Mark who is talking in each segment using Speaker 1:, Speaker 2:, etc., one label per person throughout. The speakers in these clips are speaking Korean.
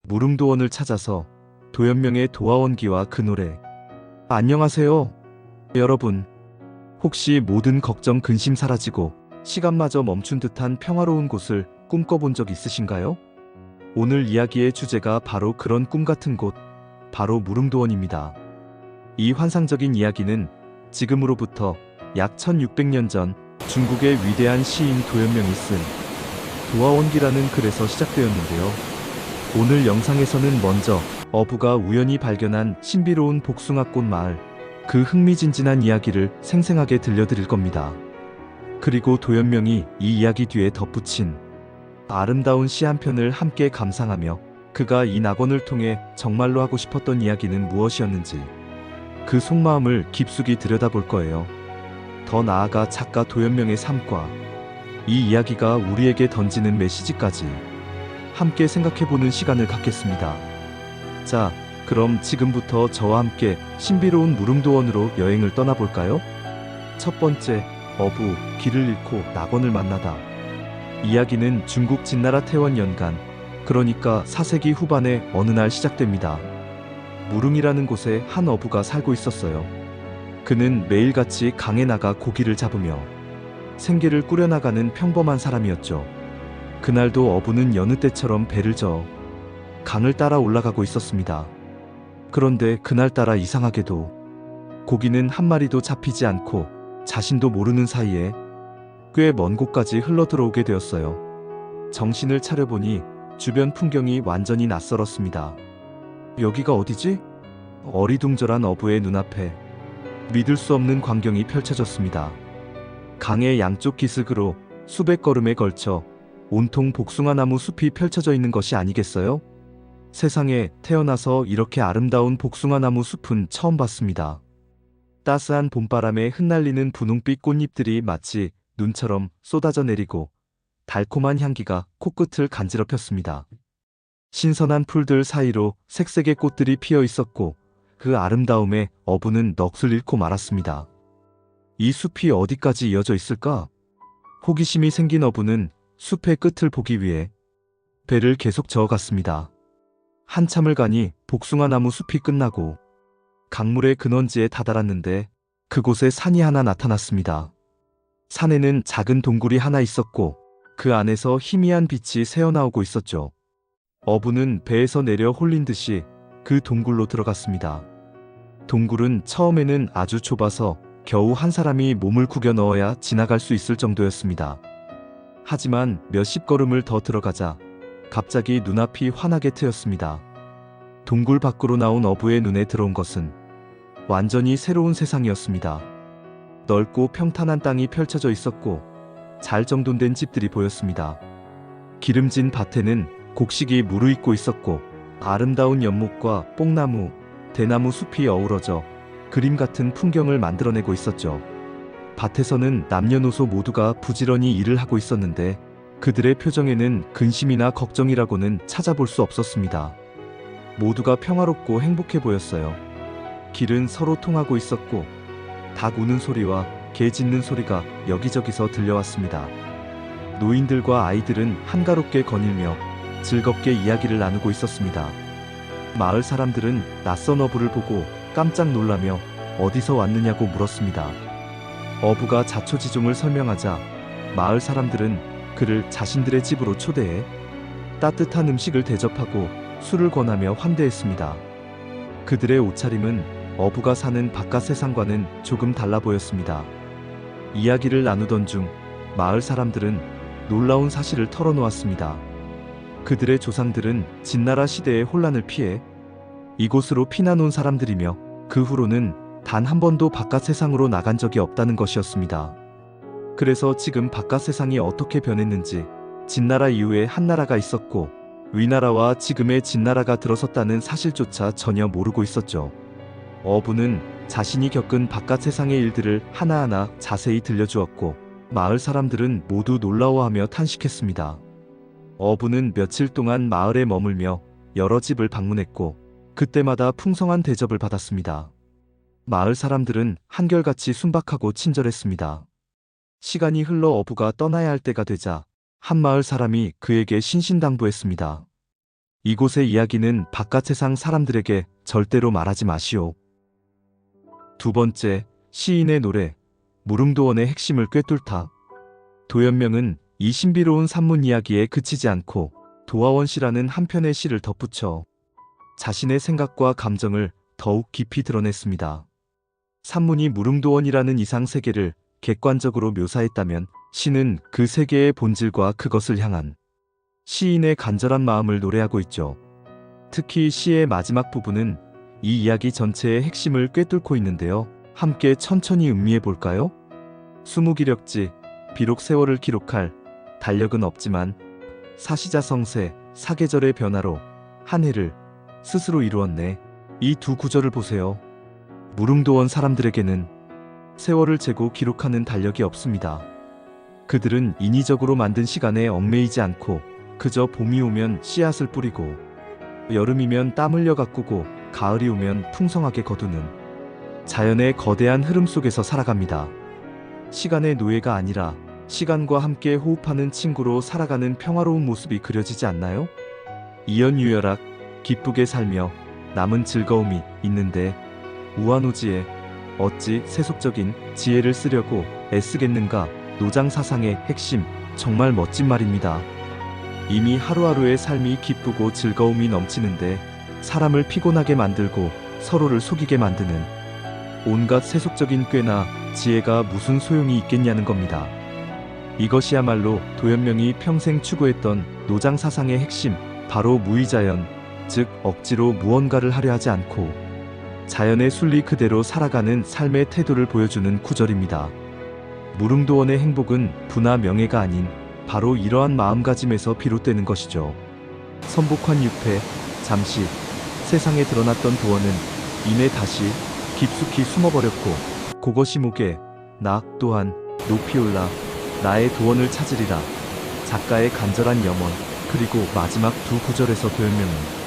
Speaker 1: 무릉도원을 찾아서 도연명의 도화원기와 그 노래. 안녕하세요, 여러분. 혹시 모든 걱정 근심 사라지고 시간마저 멈춘 듯한 평화로운 곳을 꿈꿔본 적 있으신가요? 오늘 이야기의 주제가 바로 그런 꿈 같은 곳, 바로 무릉도원입니다. 이 환상적인 이야기는 지금으로부터 약 1600년 전 중국의 위대한 시인 도연명이 쓴 도화원기라는 글에서 시작되었는데요. 오늘 영상에서는 먼저 어부가 우연히 발견한 신비로운 복숭아꽃 마을, 그 흥미진진한 이야기를 생생하게 들려드릴 겁니다. 그리고 도연명이 이 이야기 뒤에 덧붙인 아름다운 시 한 편을 함께 감상하며 그가 이 낙원을 통해 정말로 하고 싶었던 이야기는 무엇이었는지 그 속마음을 깊숙이 들여다볼 거예요. 더 나아가 작가 도연명의 삶과 이 이야기가 우리에게 던지는 메시지까지 함께 생각해보는 시간을 갖겠습니다. 자, 그럼 지금부터 저와 함께 신비로운 무릉도원으로 여행을 떠나볼까요? 첫 번째, 어부, 길을 잃고 낙원을 만나다. 이야기는 중국 진나라 태원 연간, 그러니까 4세기 후반의 어느 날 시작됩니다. 무릉이라는 곳에 한 어부가 살고 있었어요. 그는 매일같이 강에 나가 고기를 잡으며 생계를 꾸려나가는 평범한 사람이었죠. 그날도 어부는 여느 때처럼 배를 저어 강을 따라 올라가고 있었습니다. 그런데 그날따라 이상하게도 고기는 한 마리도 잡히지 않고 자신도 모르는 사이에 꽤 먼 곳까지 흘러들어오게 되었어요. 정신을 차려보니 주변 풍경이 완전히 낯설었습니다. 여기가 어디지? 어리둥절한 어부의 눈앞에 믿을 수 없는 광경이 펼쳐졌습니다. 강의 양쪽 기슭으로 수백 걸음에 걸쳐 온통 복숭아나무 숲이 펼쳐져 있는 것이 아니겠어요? 세상에 태어나서 이렇게 아름다운 복숭아나무 숲은 처음 봤습니다. 따스한 봄바람에 흩날리는 분홍빛 꽃잎들이 마치 눈처럼 쏟아져 내리고 달콤한 향기가 코끝을 간지럽혔습니다. 신선한 풀들 사이로 색색의 꽃들이 피어 있었고 그 아름다움에 어부는 넋을 잃고 말았습니다. 이 숲이 어디까지 이어져 있을까? 호기심이 생긴 어부는 숲의 끝을 보기 위해 배를 계속 저어갔습니다. 한참을 가니 복숭아나무 숲이 끝나고 강물의 근원지에 다다랐는데 그곳에 산이 하나 나타났습니다. 산에는 작은 동굴이 하나 있었고 그 안에서 희미한 빛이 새어나오고 있었죠. 어부는 배에서 내려 홀린 듯이 그 동굴로 들어갔습니다. 동굴은 처음에는 아주 좁아서 겨우 한 사람이 몸을 구겨 넣어야 지나갈 수 있을 정도였습니다. 하지만 몇십 걸음을 더 들어가자 갑자기 눈앞이 환하게 트였습니다. 동굴 밖으로 나온 어부의 눈에 들어온 것은 완전히 새로운 세상이었습니다. 넓고 평탄한 땅이 펼쳐져 있었고 잘 정돈된 집들이 보였습니다. 기름진 밭에는 곡식이 무르익고 있었고 아름다운 연못과 뽕나무, 대나무 숲이 어우러져 그림 같은 풍경을 만들어내고 있었죠. 밭에서는 남녀노소 모두가 부지런히 일을 하고 있었는데 그들의 표정에는 근심이나 걱정이라고는 찾아볼 수 없었습니다. 모두가 평화롭고 행복해 보였어요. 길은 서로 통하고 있었고 닭 우는 소리와 개 짖는 소리가 여기저기서 들려왔습니다. 노인들과 아이들은 한가롭게 거닐며 즐겁게 이야기를 나누고 있었습니다. 마을 사람들은 낯선 어부를 보고 깜짝 놀라며 어디서 왔느냐고 물었습니다. 어부가 자초지종을 설명하자 마을 사람들은 그를 자신들의 집으로 초대해 따뜻한 음식을 대접하고 술을 권하며 환대했습니다. 그들의 옷차림은 어부가 사는 바깥 세상과는 조금 달라 보였습니다. 이야기를 나누던 중 마을 사람들은 놀라운 사실을 털어놓았습니다. 그들의 조상들은 진나라 시대의 혼란을 피해 이곳으로 피난 온 사람들이며 그 후로는 단 한 번도 바깥 세상으로 나간 적이 없다는 것이었습니다. 그래서 지금 바깥 세상이 어떻게 변했는지 진나라 이후에 한나라가 있었고 위나라와 지금의 진나라가 들어섰다는 사실조차 전혀 모르고 있었죠. 어부는 자신이 겪은 바깥 세상의 일들을 하나하나 자세히 들려주었고 마을 사람들은 모두 놀라워하며 탄식했습니다. 어부는 며칠 동안 마을에 머물며 여러 집을 방문했고 그때마다 풍성한 대접을 받았습니다. 마을 사람들은 한결같이 순박하고 친절했습니다. 시간이 흘러 어부가 떠나야 할 때가 되자 한 마을 사람이 그에게 신신당부했습니다. 이곳의 이야기는 바깥 세상 사람들에게 절대로 말하지 마시오. 두 번째, 시인의 노래, 무릉도원의 핵심을 꿰뚫다. 도연명은 이 신비로운 산문 이야기에 그치지 않고 도화원 시라는 한 편의 시를 덧붙여 자신의 생각과 감정을 더욱 깊이 드러냈습니다. 산문이 무릉도원이라는 이상 세계를 객관적으로 묘사했다면 시는 그 세계의 본질과 그것을 향한 시인의 간절한 마음을 노래하고 있죠. 특히 시의 마지막 부분은 이 이야기 전체의 핵심을 꿰뚫고 있는데요. 함께 천천히 음미해 볼까요? 수무기력지, 비록 세월을 기록할 달력은 없지만 사시자 성세, 사계절의 변화로 한 해를 스스로 이루었네. 이 두 구절을 보세요. 무릉도원 사람들에게는 세월을 재고 기록하는 달력이 없습니다. 그들은 인위적으로 만든 시간에 얽매이지 않고 그저 봄이 오면 씨앗을 뿌리고 여름이면 땀 흘려 가꾸고 가을이 오면 풍성하게 거두는 자연의 거대한 흐름 속에서 살아갑니다. 시간의 노예가 아니라 시간과 함께 호흡하는 친구로 살아가는 평화로운 모습이 그려지지 않나요? 이연유열학, 기쁘게 살며 남은 즐거움이 있는데 우아노지에 어찌 세속적인 지혜를 쓰려고 애쓰겠는가. 노장사상의 핵심, 정말 멋진 말입니다. 이미 하루하루의 삶이 기쁘고 즐거움이 넘치는데 사람을 피곤하게 만들고 서로를 속이게 만드는 온갖 세속적인 꾀나 지혜가 무슨 소용이 있겠냐는 겁니다. 이것이야말로 도연명이 평생 추구했던 노장사상의 핵심, 바로 무의자연, 즉 억지로 무언가를 하려 하지 않고 자연의 순리 그대로 살아가는 삶의 태도를 보여주는 구절입니다. 무릉도원의 행복은 부나 명예가 아닌 바로 이러한 마음가짐에서 비롯되는 것이죠. 선복한 유패, 잠시 세상에 드러났던 도원은 이내 다시 깊숙이 숨어버렸고 그것이 목에 나 또한 높이 올라 나의 도원을 찾으리라. 작가의 간절한 염원, 그리고 마지막 두 구절에서 도연명은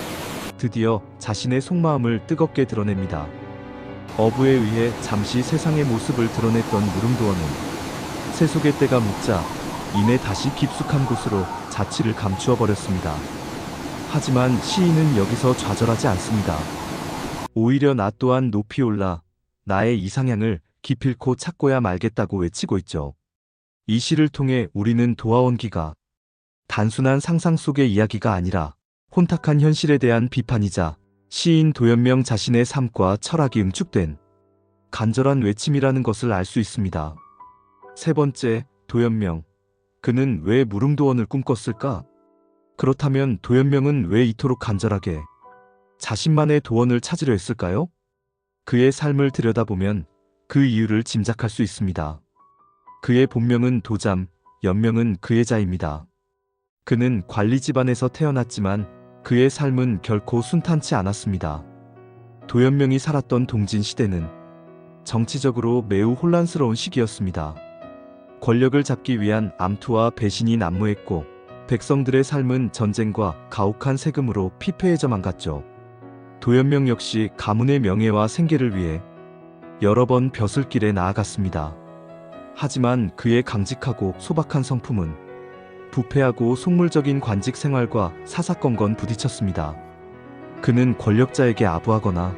Speaker 1: 드디어 자신의 속마음을 뜨겁게 드러냅니다. 어부에 의해 잠시 세상의 모습을 드러냈던 무릉도원은 세속의 때가 묻자 이내 다시 깊숙한 곳으로 자취를 감추어 버렸습니다. 하지만 시인은 여기서 좌절하지 않습니다. 오히려 나 또한 높이 올라 나의 이상향을 기필코 찾고야 말겠다고 외치고 있죠. 이 시를 통해 우리는 도화원기가 단순한 상상 속의 이야기가 아니라 혼탁한 현실에 대한 비판이자 시인 도연명 자신의 삶과 철학이 응축된 간절한 외침이라는 것을 알 수 있습니다. 세 번째, 도연명. 그는 왜 무릉도원을 꿈꿨을까? 그렇다면 도연명은 왜 이토록 간절하게 자신만의 도원을 찾으려 했을까요? 그의 삶을 들여다보면 그 이유를 짐작할 수 있습니다. 그의 본명은 도잠, 연명은 그의 자입니다. 그는 관리 집안에서 태어났지만 그의 삶은 결코 순탄치 않았습니다. 도연명이 살았던 동진 시대는 정치적으로 매우 혼란스러운 시기였습니다. 권력을 잡기 위한 암투와 배신이 난무했고 백성들의 삶은 전쟁과 가혹한 세금으로 피폐해져만 갔죠. 도연명 역시 가문의 명예와 생계를 위해 여러 번 벼슬길에 나아갔습니다. 하지만 그의 강직하고 소박한 성품은 부패하고 속물적인 관직 생활과 사사건건 부딪혔습니다. 그는 권력자에게 아부하거나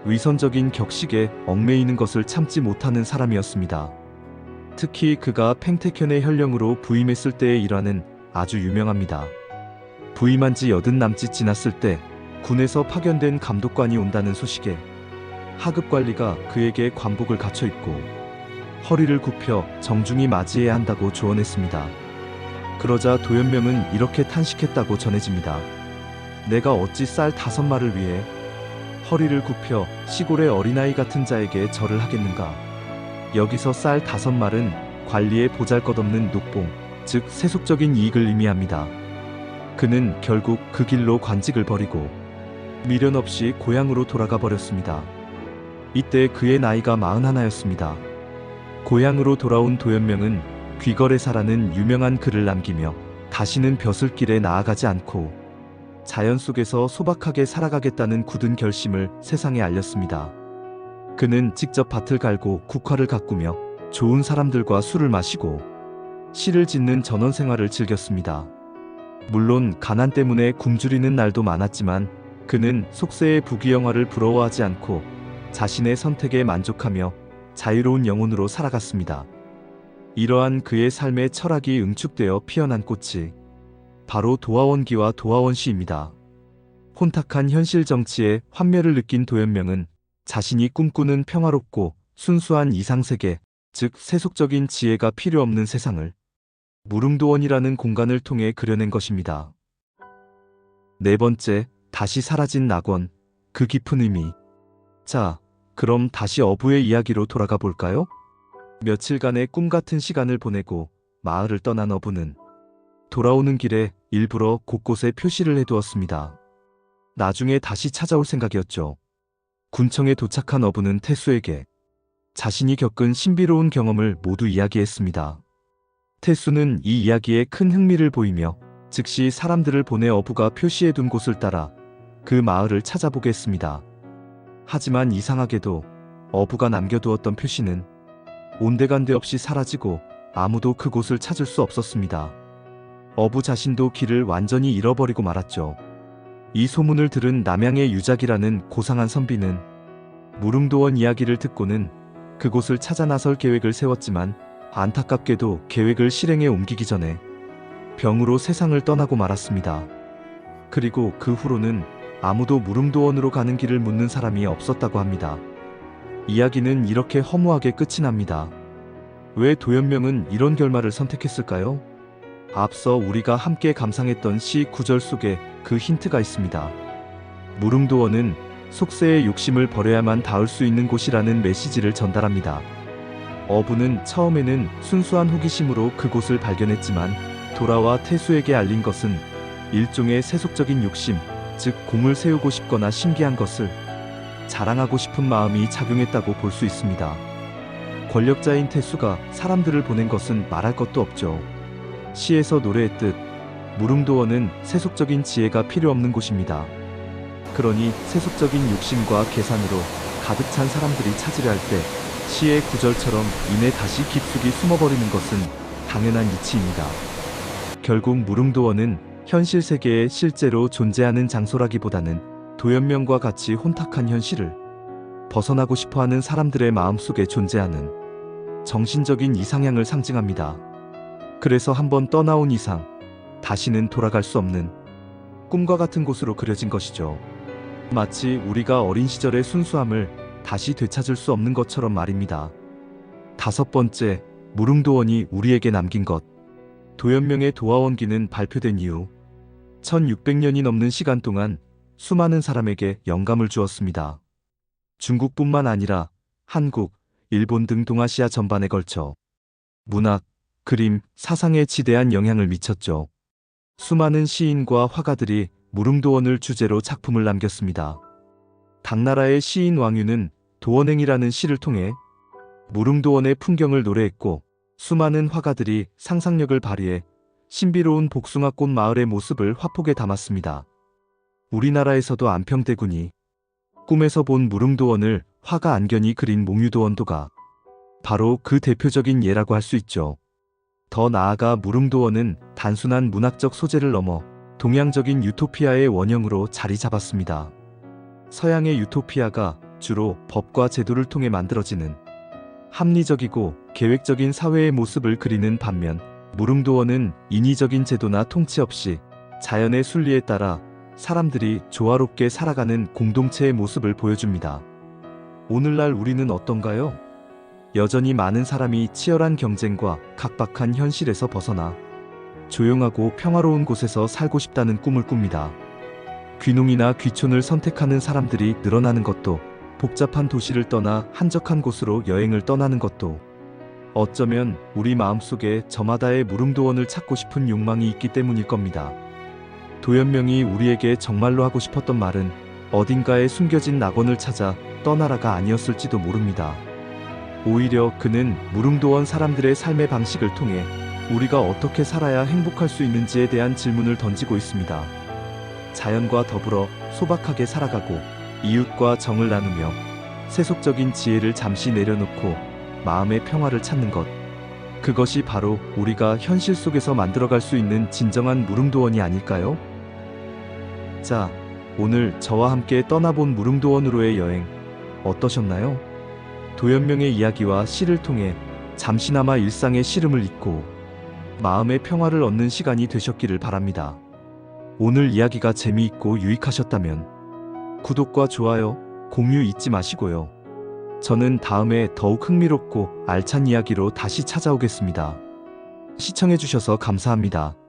Speaker 1: 위선적인 격식에 얽매이는 것을 참지 못하는 사람이었습니다. 특히 그가 팽태현의 현령으로 부임했을 때의 일화는 아주 유명합니다. 부임한 지 80남짓 지났을 때 군에서 파견된 감독관이 온다는 소식에 하급관리가 그에게 관복을 갖춰 입고 허리를 굽혀 정중히 맞이해야 한다고 조언했습니다. 그러자 도연명은 이렇게 탄식했다고 전해집니다. 내가 어찌 쌀 5마를 위해 허리를 굽혀 시골의 어린아이 같은 자에게 절을 하겠는가. 여기서 쌀 5말은 관리의 보잘것없는 녹봉, 즉 세속적인 이익을 의미합니다. 그는 결국 그 길로 관직을 버리고 미련 없이 고향으로 돌아가 버렸습니다. 이때 그의 나이가 41였습니다. 고향으로 돌아온 도연명은 귀거래사라는 유명한 글을 남기며 다시는 벼슬길에 나아가지 않고 자연 속에서 소박하게 살아가겠다는 굳은 결심을 세상에 알렸습니다. 그는 직접 밭을 갈고 국화를 가꾸며 좋은 사람들과 술을 마시고 시를 짓는 전원 생활을 즐겼습니다. 물론 가난 때문에 굶주리는 날도 많았지만 그는 속세의 부귀영화를 부러워하지 않고 자신의 선택에 만족하며 자유로운 영혼으로 살아갔습니다. 이러한 그의 삶의 철학이 응축되어 피어난 꽃이 바로 도화원기와 도화원시입니다. 혼탁한 현실 정치에 환멸을 느낀 도연명은 자신이 꿈꾸는 평화롭고 순수한 이상세계, 즉 세속적인 지혜가 필요 없는 세상을 무릉도원이라는 공간을 통해 그려낸 것입니다. 네 번째, 다시 사라진 낙원, 그 깊은 의미. 자, 그럼 다시 어부의 이야기로 돌아가 볼까요? 며칠간의 꿈같은 시간을 보내고 마을을 떠난 어부는 돌아오는 길에 일부러 곳곳에 표시를 해두었습니다. 나중에 다시 찾아올 생각이었죠. 군청에 도착한 어부는 태수에게 자신이 겪은 신비로운 경험을 모두 이야기했습니다. 태수는 이 이야기에 큰 흥미를 보이며 즉시 사람들을 보내 어부가 표시해둔 곳을 따라 그 마을을 찾아보겠습니다. 하지만 이상하게도 어부가 남겨두었던 표시는 온데간데 없이 사라지고 아무도 그곳을 찾을 수 없었습니다. 어부 자신도 길을 완전히 잃어버리고 말았죠. 이 소문을 들은 남양의 유작이라는 고상한 선비는 무릉도원 이야기를 듣고는 그곳을 찾아 나설 계획을 세웠지만 안타깝게도 계획을 실행에 옮기기 전에 병으로 세상을 떠나고 말았습니다. 그리고 그 후로는 아무도 무릉도원으로 가는 길을 묻는 사람이 없었다고 합니다. 이야기는 이렇게 허무하게 끝이 납니다. 왜 도연명은 이런 결말을 선택했을까요? 앞서 우리가 함께 감상했던 시 구절 속에 그 힌트가 있습니다. 무릉도원은 속세의 욕심을 버려야만 닿을 수 있는 곳이라는 메시지를 전달합니다. 어부는 처음에는 순수한 호기심으로 그곳을 발견했지만 돌아와 태수에게 알린 것은 일종의 세속적인 욕심, 즉 공을 세우고 싶거나 신기한 것을 자랑하고 싶은 마음이 작용했다고 볼 수 있습니다. 권력자인 태수가 사람들을 보낸 것은 말할 것도 없죠. 시에서 노래했듯 무릉도원은 세속적인 지혜가 필요 없는 곳입니다. 그러니 세속적인 욕심과 계산으로 가득 찬 사람들이 찾으려 할 때 시의 구절처럼 이내 다시 깊숙이 숨어버리는 것은 당연한 이치입니다. 결국 무릉도원은 현실 세계에 실제로 존재하는 장소라기보다는 도연명과 같이 혼탁한 현실을 벗어나고 싶어하는 사람들의 마음속에 존재하는 정신적인 이상향을 상징합니다. 그래서 한번 떠나온 이상 다시는 돌아갈 수 없는 꿈과 같은 곳으로 그려진 것이죠. 마치 우리가 어린 시절의 순수함을 다시 되찾을 수 없는 것처럼 말입니다. 다섯 번째, 무릉도원이 우리에게 남긴 것. 도연명의 도화원기는 발표된 이후 1600년이 넘는 시간 동안 수많은 사람에게 영감을 주었습니다. 중국뿐만 아니라 한국, 일본 등 동아시아 전반에 걸쳐 문학, 그림, 사상에 지대한 영향을 미쳤죠. 수많은 시인과 화가들이 무릉도원을 주제로 작품을 남겼습니다. 당나라의 시인 왕유는 도원행이라는 시를 통해 무릉도원의 풍경을 노래했고 수많은 화가들이 상상력을 발휘해 신비로운 복숭아꽃 마을의 모습을 화폭에 담았습니다. 우리나라에서도 안평대군이 꿈에서 본 무릉도원을 화가 안견이 그린 몽유도원도가 바로 그 대표적인 예라고 할 수 있죠. 더 나아가 무릉도원은 단순한 문학적 소재를 넘어 동양적인 유토피아의 원형으로 자리 잡았습니다. 서양의 유토피아가 주로 법과 제도를 통해 만들어지는 합리적이고 계획적인 사회의 모습을 그리는 반면 무릉도원은 인위적인 제도나 통치 없이 자연의 순리에 따라 사람들이 조화롭게 살아가는 공동체의 모습을 보여줍니다. 오늘날 우리는 어떤가요? 여전히 많은 사람이 치열한 경쟁과 각박한 현실에서 벗어나 조용하고 평화로운 곳에서 살고 싶다는 꿈을 꿉니다. 귀농이나 귀촌을 선택하는 사람들이 늘어나는 것도, 복잡한 도시를 떠나 한적한 곳으로 여행을 떠나는 것도 어쩌면 우리 마음속에 저마다의 무릉도원을 찾고 싶은 욕망이 있기 때문일 겁니다. 도연명이 우리에게 정말로 하고 싶었던 말은 어딘가에 숨겨진 낙원을 찾아 떠나라가 아니었을지도 모릅니다. 오히려 그는 무릉도원 사람들의 삶의 방식을 통해 우리가 어떻게 살아야 행복할 수 있는지에 대한 질문을 던지고 있습니다. 자연과 더불어 소박하게 살아가고 이웃과 정을 나누며 세속적인 지혜를 잠시 내려놓고 마음의 평화를 찾는 것. 그것이 바로 우리가 현실 속에서 만들어갈 수 있는 진정한 무릉도원이 아닐까요? 자, 오늘 저와 함께 떠나본 무릉도원으로의 여행 어떠셨나요? 도연명의 이야기와 시를 통해 잠시나마 일상의 시름을 잊고 마음의 평화를 얻는 시간이 되셨기를 바랍니다. 오늘 이야기가 재미있고 유익하셨다면 구독과 좋아요, 공유 잊지 마시고요. 저는 다음에 더욱 흥미롭고 알찬 이야기로 다시 찾아오겠습니다. 시청해주셔서 감사합니다.